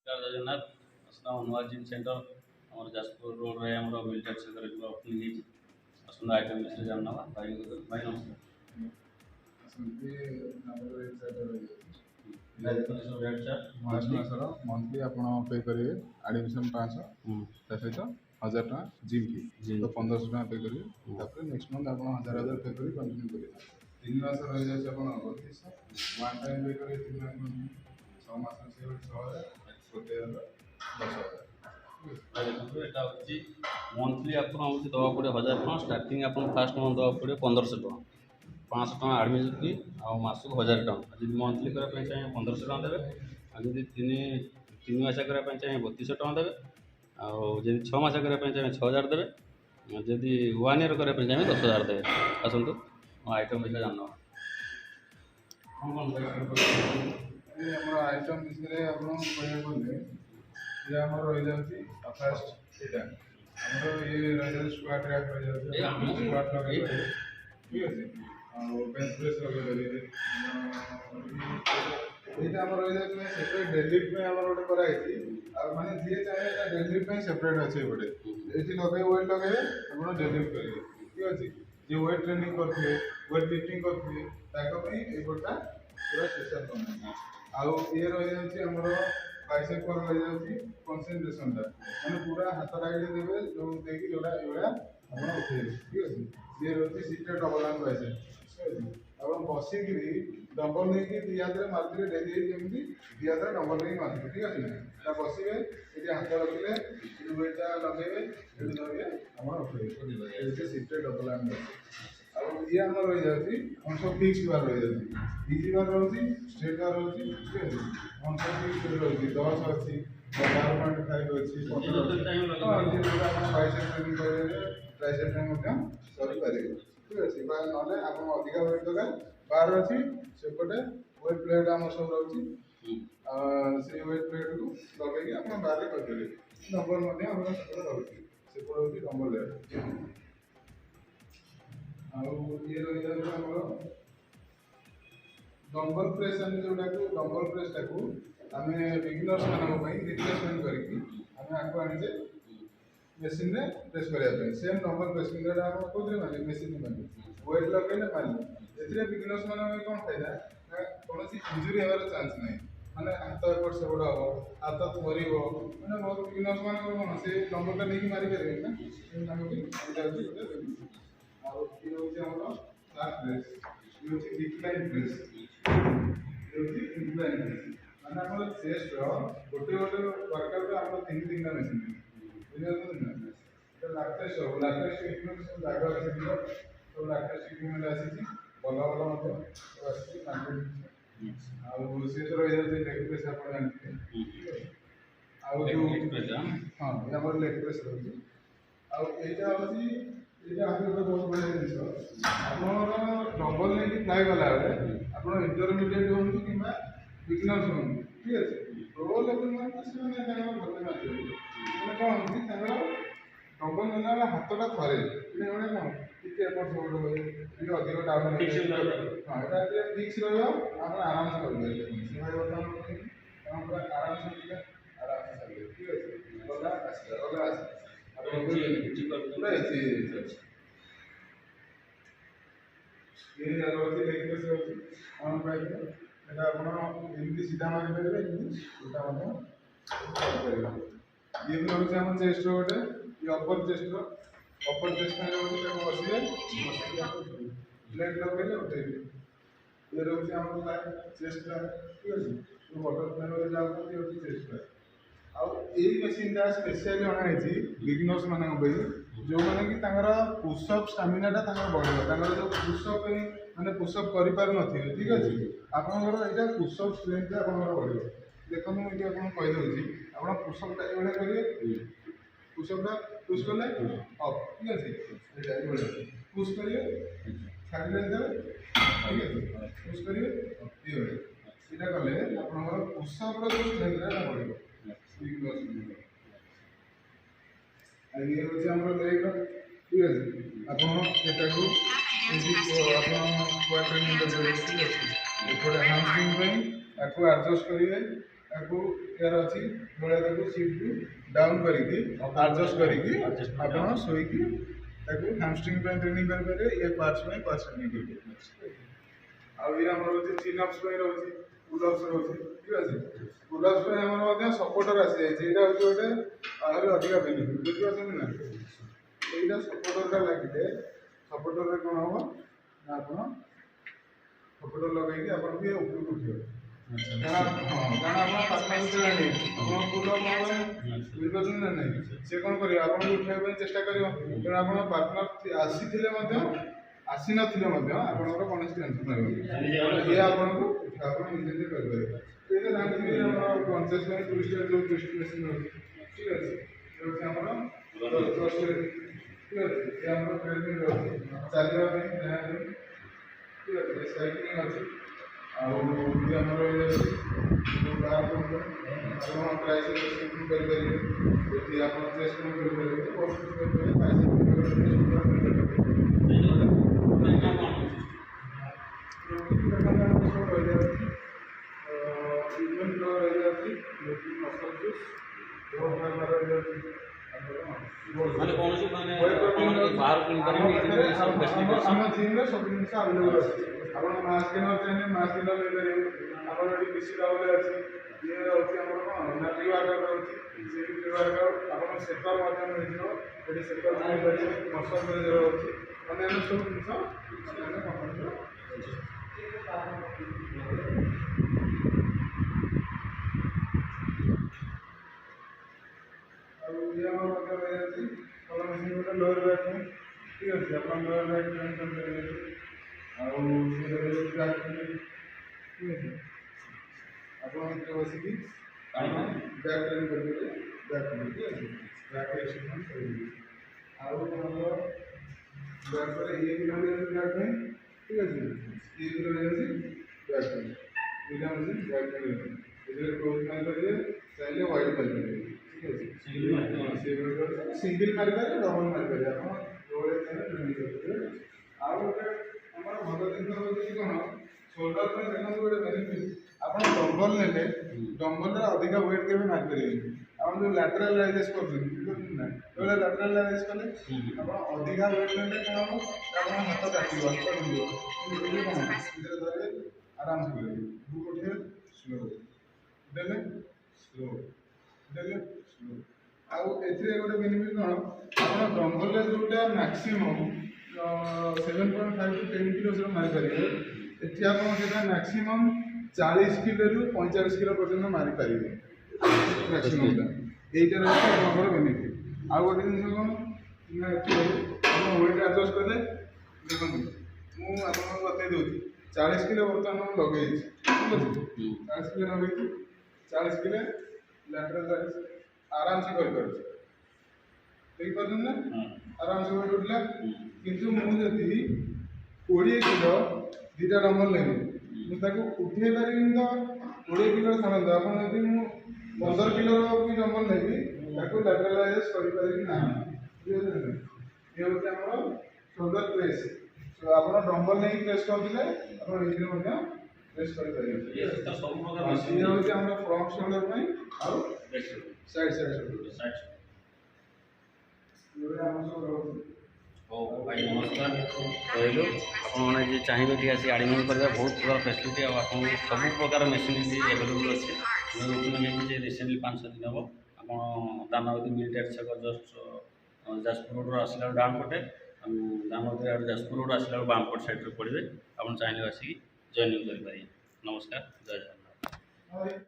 जगन्नाथ नुआ gym centre आम Jajpur road रे आम मिलिटारी छक ओपनिंग होती आइटम विषय जानना भाई भाई मार्च मासर मंथली आप पे करेंगे एडमिशन 500 सहित 1000 टका जिम फी तो 1500 टका पे करेंगे नेक्स्ट मंथ आप 1000 पे करेंगे कंटिन्यू करेंगे 3 मास रही जाए 3200 वन टाइम पे करेंगे 3 मास 6 मास से 6000 गोटे 10000 मंथली आपको दवा पड़े 1000 टका स्टार्टिंग आप फास्ट मंथ दवा पड़े 1500 टका 500 टका एडमिशन फी आ मासक 1000 टका जी मंथली करने चाहिए 1500 टका देवे तीन मास करने चाहिए 3200 टका देवे आदि 6 मास करने चाहिए 6000 देवे जदि 1 ईयर करने चाहिए 10000 देवे आसतु आइटम विषय जानना आइटम विषय आप कहले ये आम रही जाए फास्ट यहाँ ये रही स्क्वाट रैक रही जाए स्क्वाट लगे ठीक अच्छे बेंच प्रेस लगे ये आम रही जाए सेपरेट डेडलिफ्ट में आम गोटे कराई माने जी चाहे डेडलिफ्ट में सेपरेट अच्छे एपटे ये लगे वेट लगे आप डेडलिफ्ट करेंगे ठीक अच्छे जी वेट ट्रेनिंग करते वेट लिफ्टिंग करते एपटा पूरा स्पेशल बना आउ ये रही जाए आमर बाइसेप कर रही जाए कंसंट्रेशन मैंने पूरा हाथ टाइट देवे जो देखिए जोड़ा ये आप उठेबे ठीक अच्छे ये रही सीटेड डबल आर्म बाइसेप आप बसिक डबल नहीं दी हाथ में मार्केट डेली जमी दी हाथ डबल नहीं मार्केट ठीक अच्छे बसवे ये हाथ रखिले वेटा लगे ये धरिए आप उठेबे सीटेड डबल आर्म बाइसेप ये आम रही जाए हम सब फिक्स बार रही जाए इजी बार रही स्ट्रेट बार रही ठीक है हम सब फिक्स रही 10 अच्छी 12.5 अच्छी बाइसेप ट्रेनिंग करेंगे ट्राइसेप ट्रेनिंग करेंगे ठीक अच्छे ना आप अधिक वेट दरकार बार अच्छी सेपटे वेट प्लेट आम सब रही से वेट प्लेट को लगे आप बाहर करेंगे डम्बल रही सेपटे डम्बल ये रही जाए आम डम्बल प्रेस जोटा को डम्बल प्रेसटा को आम बिगिनर्स मानी रिप्लेसमेंट करके आपको आने मेसीन में प्रेस करने सेम डम्बल प्रेस कौन मारे मेसीन मारे वेट लगे मारे ए बिगिनर्स मान कौन फायदा कौन इंजुरी होवार चान्स ना मैंने हाथ एपट सेपट हम हाथ थर मैंने बहुत बिगिनर्स मान कौन से डम्बलटा नहीं मारी पारे ना डिक्लाइन प्रेस इंक्लाइन प्रेस माने हम चेस्ट गोटे गोटे वर्कआउट हम तीन मेसीन बुझे लाटेस्ट इक्विपमेंट जगह अच्छी सब लाटेस्ट इक्विपमेंट आसी भल भल आसी सी तो रही जाए लेग प्रेस आप जानते हाँ ये लेग प्रेस रही आईटा हूँ ये गोटे बहुत बढ़िया जिन आप डबल नहीं फ्लाई गला आप इंटरमीडिएट हूँ कि बिगिनर्स हूँ ठीक अच्छे प्रो लेवल मैंने भल मारे कौन डबल ना हाथटा थरे गोटे कौन टी एपट सब हुए अधिक डाउन हाँ यहाँ फिक्स रहा आराम से करेंगे बर्तमान पूरा आराम से आराम से चलिए ठीक अच्छे गला आसला गला पूरा इजी ये रही लेग प्रेस रही ऑन पाइप एटा आपण एमती सीधा मारि पारे एटा ये भी रही आम चेस्ट गोटे ये अपर चेस्ट में रोचे बसवे प्लेट लगे उठेबे ये रही आम चेस्ट ठीक अच्छे जो बटरफ्लाई जाऊँ chest machine specially Anai beginners मानी जो मैंने कि पुशअप स्टामिना बढ़ जो पुशअप मैंने पुशअप कर ठीक अच्छे आपंकर यहाँ पुशअप स्ट्रेंथ बढ़ देखो मुझे आपको कहीदे आप पुशअपटा ये करेंगे पुशअपटा पुश कले अप ठीक अच्छे पुश करेंगे छाड़ी देवे ठीक है पुश करेंगे ये यहाँ कले आप पुशअप्र जो स्ट्रेंथटा बढ़ ये हूँ आम लेग ठीक है आप ट्रेनिंग करेंगे ठीक अच्छे एपटे हामस्ट्रिंग आपको एडजस्ट करेंगे ତାକୁ ଏହାର ଅଛି ଭଳିଆ ତାକୁ ସିଟ୍କୁ ଡାଉନ୍ କରିକି ଆଡ଼ଜଷ୍ଟ କରିକି ଆପଣ ଶୋଇକି ତାକୁ ହାମଷ୍ଟ୍ରିଙ୍ଗ ପାଇଁ ଟ୍ରେନିଂ କରିପାରିବେ, ଇଏ ପାର୍ଟସ୍ ପାଇଁ ପାର୍ଟସ୍ ଟ୍ରେନିଂ କରିପାରିବେ। ଆଉ ଇଏ ଆମର ହେଉଛି ଚିନ୍ ଅପ୍ସ ପାଇଁ ରହୁଛି, ପୁଲ୍ ଅପ୍ସ ରହୁଛି, ଠିକ୍ ଅଛି। ପୁଲ୍ ଅପ୍ସ ପାଇଁ ଆମର ମଧ୍ୟ ସପୋର୍ଟର ଆସିଯାଇଛି, ଏଇଟା ହେଉଛି ଗୋଟେ ଆହୁରି ଅଧିକା ବେନିଫିଟ୍, ବୁଝିପାରୁଛନ୍ତି ନା। ଏଇଟା ସପୋର୍ଟରଟା ଲାଗିଲେ ସପୋର୍ଟରରେ କ'ଣ ହେବ ନା ଆପଣ ସପୋର୍ଟର ଲଗେଇକି ଆପଣ ବି ଉପରକୁ ଉଠିବେ। କାରଣ ଆପଣ ପାର୍ଟନରକୁ ଦେଲାନି ଆପଣ ପୁଲ୍ ଅପ୍ କ'ଣ ବୁଝିପାରୁଛନ୍ତି ନା ନାହିଁ। ସେ କ'ଣ କରିବ ଆପଣଙ୍କୁ ଉଠିବା ପାଇଁ ଚେଷ୍ଟା କରିବ, ତେଣୁ ଆପଣ ପାର୍ଟନର ଆସିଥିଲେ ମଧ୍ୟ ଆସିନଥିଲେ ମଧ୍ୟ ଆପଣଙ୍କର କୌଣସି ଟେନସନ୍ ରହିବନି, ଇଏ ଆପଣଙ୍କୁ ଆପଣ ନିଜେ ନିଜେ କରିପାରିବେ। ଏଇଟା ଜାଣିଥିବେ ଆମର କନସିୟସ୍ ପାଇଁ ଟୁଇଷ୍ଟ ଯେଉଁ ଟୁଇଷ୍ଟ ମେସିନ୍ ରହୁଛି, ଠିକ୍ ଅଛି। ହେଉଛି ଆମର ଠିକ୍ ଅଛି, ଏ ଆମର ଟ୍ରେନିଂ ରହୁଛି ଚାଲିବା ପାଇଁ ଯାହା ଠିକ୍ ଅଛି, ସାଇକ୍ଲିଂ ଅଛି। ଆଉ ଇଏ ଆମର ଇଏ ଅଛି ଯେଉଁ ବାହାର ଆପଣ ଟ୍ରାଇସାଇକ୍ଲିଂ କରିପାରିବେ, ଏଠି ଆପଣ ଚେଷ୍ଟ କରିପାରିବେ, ବହୁତ କିଛି କରିପାରିବେ, ବାଇସାଇକ୍ଲିଂ କରିପାରିବେ। ମାନେ କୌଣସି ମାନେ ବାହାରୁ କିଣିପାରିବେ, ଆମ ଜିମ୍ରେ ସବୁ ଜିନିଷ ଆଭେଲେବଲ୍ ଅଛି। ଆପଣ ମାସ୍ ଗେନର୍ ଚାହିଁଲେ ମାସ୍ ଗେନର୍ ନେଇପାରିବେ। ଆମର ଏଠି ବିସି ଡବଲ୍ ଅଛି, ଇଏ ହେଉଛି ଆମର କ'ଣ ନା ପ୍ରି ୱାର୍କଆଉଟ୍ ରହୁଛି, ସେଇ ପ୍ରି ୱାର୍କଆଉଟ୍ ଆପଣ ସେକର୍ ମଧ୍ୟ ମିଳିଯିବ, ଏଠି ସେକର୍ ନେଇପାରିବେ। ମସଲ୍ ପ୍ରେଜର୍ ଅଛି, ଅନ୍ୟାନ୍ୟ ସବୁ ଜିନିଷ ଅନ୍ୟାନ୍ୟ କମ୍ପାନୀର। ଆଉ ଇଏ ଆମର ମଧ୍ୟ ରହିଯାଉଛି ଭଲ ମେସିନ୍ ଗୋଟେ ଲୋୟର୍ ବ୍ୟାକ୍ ପାଇଁ, ଠିକ୍ ଅଛି। ଆପଣ ଲୋୟର୍ ବ୍ୟାକ୍ ଟ୍ରେନ୍ କରିପାରିବେ। ଆଉ ସେ ରହିଯାଉଛି ବ୍ୟାକ୍ ଟ୍ରେନିଂ, ଠିକ୍ ଅଛି। ଆପଣ ଏଥିରେ ବସିକି ବ୍ୟାକ୍ ଟ୍ରେନ୍ କରିପାରିବେ, ବ୍ୟାକ୍ ଟ୍ରେନିଂ, ଠିକ୍ ଅଛି। ବ୍ୟାକ୍ ଏକ୍ସରସାଇଜ୍ କରିପାରିବେ। ଆଉ ଆମର ବ୍ୟାକ୍ ପରେ ଇଏ ବି ରହିଯାଉଛି ବ୍ୟାକ୍ ପାଇଁ, ଠିକ୍ ଅଛି। ଇଏ ବି ରହିଯାଉଛି ବ୍ୟାକ୍ ପାଇଁ, ଦୁଇଟା ମେସିନ୍ ବ୍ୟାକ୍ ପାଇଁ ରହିଯାଉଛି। ଏଥିରେ କ୍ଲୋଜ୍ ମାରିପାରିବେ, ଚାହିଁଲେ ୱାଇଡ୍ ମାରିପାରିବେ, ଠିକ୍ ଅଛି। ସିଙ୍ଗିଲ୍ ମାରିପାରିବେ, ଡବଲ୍ ମାରିପାରିବେ, ଆପଣ ଯୋଉଭଳିଆ ଚାହିଁଲେ ଟ୍ରେନିଂ କରିପାରିବେ। ଆଉ ଗୋଟେ ଆମର ଭଲ ଜିନିଷ ହେଉଛି କ'ଣ, ସୋଲ୍ଡର ପାଇଁ ଦେଖନ୍ତୁ ଗୋଟେ ବେନିଫିଟ୍, ଆପଣ ଡମ୍ବଲ୍ ନେଲେ ଡମ୍ବଲରେ ଅଧିକା ୱେଟ୍ କେବେ ମାରିପାରିବେନି। ଆପଣ ଯେଉଁ ଲାଟେରାଲ୍ ରାଇଜେସ୍ କରୁଛନ୍ତି, ବୁଝୁଛନ୍ତି ନା, ଯେଉଁଭଳିଆ ଲାଟେରାଲ୍ ରାଇଜେସ୍ କଲେ ଆପଣ ଅଧିକା ୱେଟ୍ ନେଲେ କ'ଣ ହେବ, ଆପଣ ହାତ କାଟିବ, ହାତ ବିନ୍ଧିବ। କିନ୍ତୁ ଏଇଠି କ'ଣ ସେଥିରେ ଧରିବେ ଆରାମସେ କରିବେ, ବୁକ୍ ଉଠିବେ ସ୍ଲୋ, ଉଠେଇଲେ ସ୍ଲୋ, ଉଠେଇଲେ ସ୍ଲୋ। ଆଉ ଏଥିରେ ଗୋଟେ ବେନିଫିଟ୍ କ'ଣ, ଆପଣ ଡମ୍ବଲରେ ଯେଉଁଟା ମ୍ୟାକ୍ସିମମ୍ 7.5 to 10 କିଲୋର ମାରିପାରିବେ, ଏଠି ଆପଣ ସେଇଟା ମ୍ୟାକ୍ସିମମ୍ 40 କିଲୋରୁ 45 କିଲୋ ପର୍ଯ୍ୟନ୍ତ ମାରିପାରିବେ ମ୍ୟାକ୍ସିମମ୍ଟା। এইটা ରହିଛି ଆପଣଙ୍କର ବେନିଫିଟ୍। ଆଉ ଗୋଟେ ଜିନିଷ କ'ଣ ନା ଏଥିରେ ଆପଣ ୱେଟ୍ ଆଡ଼ଜଷ୍ଟ କଲେ, ଦେଖନ୍ତୁ ମୁଁ ଆପଣଙ୍କୁ ବତେଇ ଦେଉଛି 40 କିଲୋ ବର୍ତ୍ତମାନ ମୁଁ ଲଗେଇଛି, ଠିକ୍ ଅଛି। 40 କିଲୋ ଲଗେଇଛି, 40 କିଲୋ ଲାଟେରାଲ୍ ରାଇଜ୍ ଆରାମସେ କରିପାରୁଛି, ଦେଖିପାରୁଛନ୍ତି ନା, ଆରାମସେ ୱେଟ୍ ଉଠିଲା। କିନ୍ତୁ ମୁଁ ଯଦି 20 କିଲୋ ଦୁଇଟା ଡମ୍ବଲ୍ ନେବି, ମୁଁ ତାକୁ ଉଠେଇ ପାରିବିନି। ତ 20 କିଲୋ ଛାଡ଼ନ୍ତୁ, ଆପଣ ଯଦି ମୁଁ 15 କିଲୋର ବି ଡମ୍ବଲ୍ ନେବି, ତାକୁ ଲାଟେରାଲ୍ ରାଇଜେସ୍ କରିପାରିବି ନାହିଁ, ବୁଝିପାରିଲେ। ଇଏ ହେଉଛି ଆମର ସୋଲ୍ଡର ପ୍ରେସ୍। ଆପଣ ଡମ୍ବଲ୍ ନେଇକି ପ୍ରେସ୍ କରୁଥିଲେ, ଆପଣ ଏଇଥିରେ ମଧ୍ୟ ପ୍ରେସ୍ କରିପାରିବେ। ଇଏ ହେଉଛି ଆମର ଫ୍ରଣ୍ଟ ସୋଲ୍ଡର ପାଇଁ, ଆଉ ସାଇଡ୍ ସୋଲ୍ଡର। ହଉ ଭାଇ ନମସ୍କାର ରହିଲୁ। ଆପଣମାନେ ଯଦି ଚାହିଁବେ ଟିକେ ଆସି ଆଡ଼ମିସନ୍ କରିବା, ବହୁତ ପ୍ରକାର ଫ୍ୟାସିଲିଟି ଆଉ ଆପଣଙ୍କୁ ସବୁ ପ୍ରକାର ମେସିନ୍ ବି ଆଭେଲେବୁଲ୍ ଅଛି। ଆମେ ଓପନିଂ ହେଇଛି ଯେ ରିସେଣ୍ଟଲି 5-6 ଦିନ ହେବ। ଆପଣ ଦାନଗଦି ମିଲିଟାରୀ ଛକ ଜଷ୍ଟ ଯାଜପୁର ରୋଡ଼ରୁ ଆସିଲା ବେଳକୁ ଡାହାଣ ପଟେ, ଦାନଗଦି ଆଡ଼େ ଯାଜପୁର ରୋଡ଼ ଆସିଲା ବେଳକୁ ବାମ ପଟ ସାଇଡ଼୍ରେ ପଡ଼ିବେ। ଆପଣ ଚାହିଁଲେ ଆସିକି ଜଏନିଂ କରିପାରିବେ। ନମସ୍କାର, ଜୟ ଜଗନ୍ନାଥ।